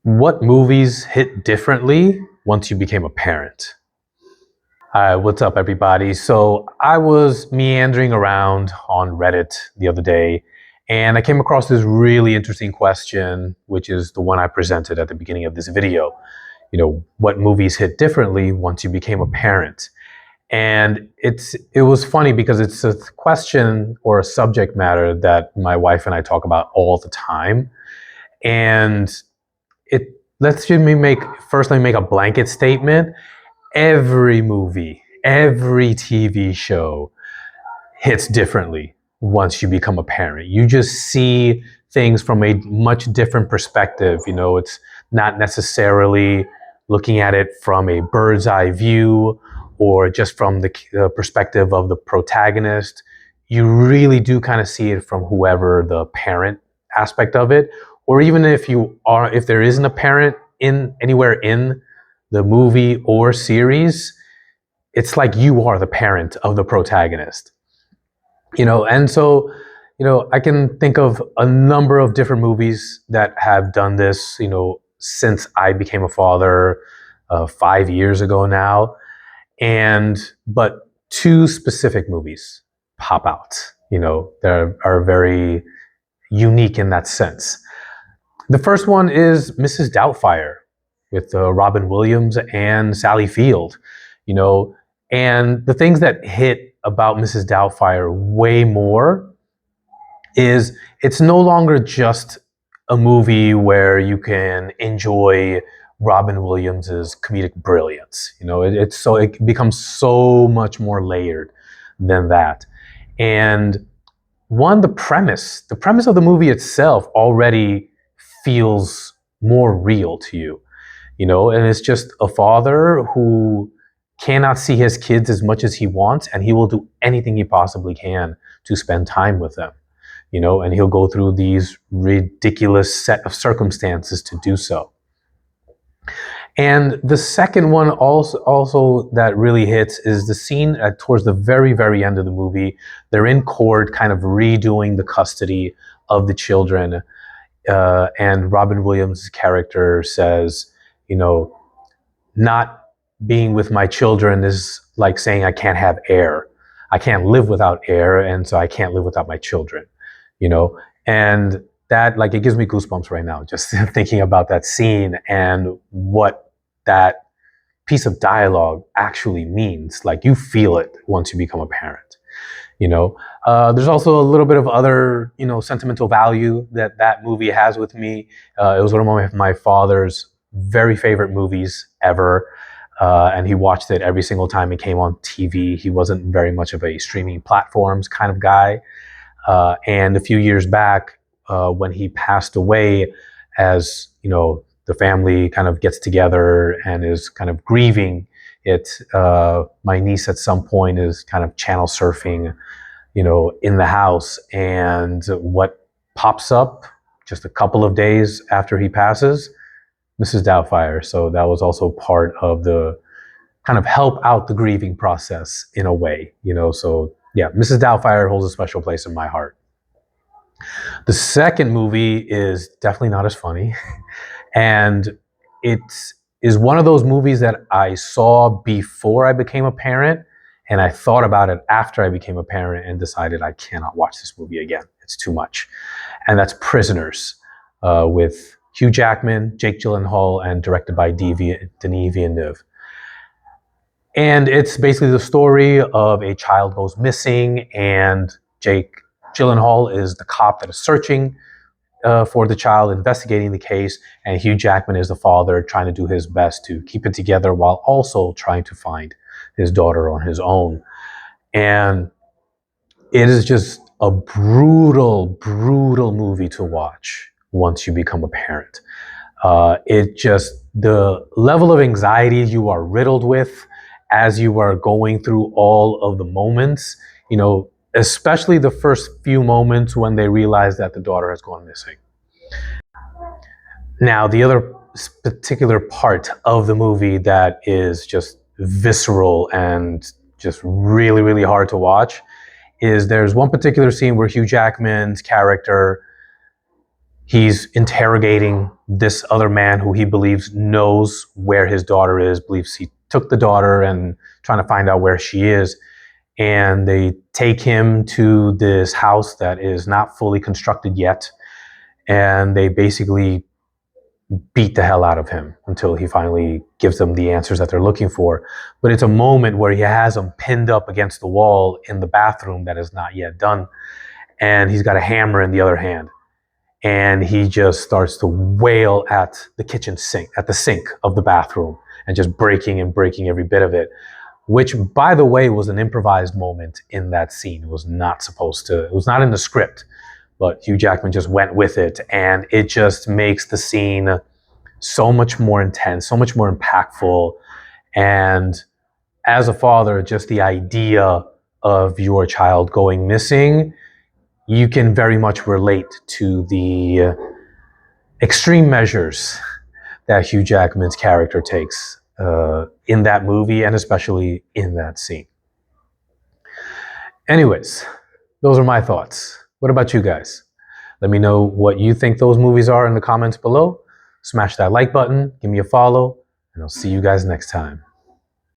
What movies hit differently once you became a parent? Hi, what's up, everybody? So I was meandering around on Reddit the other day, and I came across this really interesting question, which is the one I presented at the beginning of this video. What movies hit differently once you became a parent? And it was funny because it's a question or a subject matter that my wife and I talk about all the time. And it let's let me make first let me make a blanket statement. Every movie, every TV show hits differently once you become a parent. You just see things from a much different perspective. It's not necessarily looking at it from a bird's eye view or just from the perspective of the protagonist. You really do kind of see it from whoever the parent aspect of it, or even if there isn't a parent in anywhere in the movie or series, it's like you are the parent of the protagonist. And so, I can think of a number of different movies that have done this, since I became a father 5 years ago now. But two specific movies pop out, that are very unique in that sense. The first one is Mrs. Doubtfire with Robin Williams and Sally Field, and the things that hit about Mrs. Doubtfire way more is it's no longer just a movie where you can enjoy Robin Williams's comedic brilliance. It becomes so much more layered than that. And the premise of the movie itself already feels more real to you, and it's just a father who cannot see his kids as much as he wants, and he will do anything he possibly can to spend time with them, and he'll go through these ridiculous set of circumstances to do so. And the second one also that really hits is the scene towards the very, very end of the movie. They're in court, kind of redoing the custody of the children. And Robin Williams' character says, not being with my children is like saying I can't have air. I can't live without air, and so I can't live without my children, And that, like, it gives me goosebumps right now just thinking about that scene and what that piece of dialogue actually means. Like, you feel it once you become a parent. There's also a little bit of other, sentimental value that movie has with me. It was one of my father's very favorite movies ever. And he watched it every single time it came on TV. He wasn't very much of a streaming platforms kind of guy. And a few years back, when he passed away, as the family kind of gets together and is kind of grieving it, my niece at some point is kind of channel surfing, in the house, and what pops up just a couple of days after he passes? Mrs. Doubtfire. So that was also part of the kind of help out the grieving process in a way, So yeah, Mrs. Doubtfire holds a special place in my heart. The second movie is definitely not as funny. And it is one of those movies that I saw before I became a parent, and I thought about it after I became a parent and decided I cannot watch this movie again. It's too much. And that's Prisoners, with Hugh Jackman, Jake Gyllenhaal, and directed by Denis Villeneuve. And it's basically the story of a child goes missing, and Jake Gyllenhaal is the cop that is searching for the child, investigating the case, and Hugh Jackman is the father trying to do his best to keep it together while also trying to find his daughter on his own. And it is just a brutal, brutal movie to watch once you become a parent. The level of anxiety you are riddled with as you are going through all of the moments, especially the first few moments when they realize that the daughter has gone missing. Now, the other particular part of the movie that is just visceral and just really, really hard to watch is there's one particular scene where Hugh Jackman's character He's interrogating this other man who he believes knows where his daughter is, believes he took the daughter, and trying to find out where she is. And they take him to this house that is not fully constructed yet. And they basically beat the hell out of him until he finally gives them the answers that they're looking for. But it's a moment where he has them pinned up against the wall in the bathroom that is not yet done. And he's got a hammer in the other hand. And he just starts to wail at the kitchen sink, at the sink of the bathroom, and just breaking and breaking every bit of it, which, by the way, was an improvised moment in that scene. It was not supposed to, it was not in the script, but Hugh Jackman just went with it, and it just makes the scene so much more intense, so much more impactful. And as a father, just the idea of your child going missing, you can very much relate to the extreme measures that Hugh Jackman's character takes in that movie, and especially in that scene. Anyways, those are my thoughts. What about you guys? Let me know what you think those movies are in the comments below. Smash that like button, give me a follow, and I'll see you guys next time.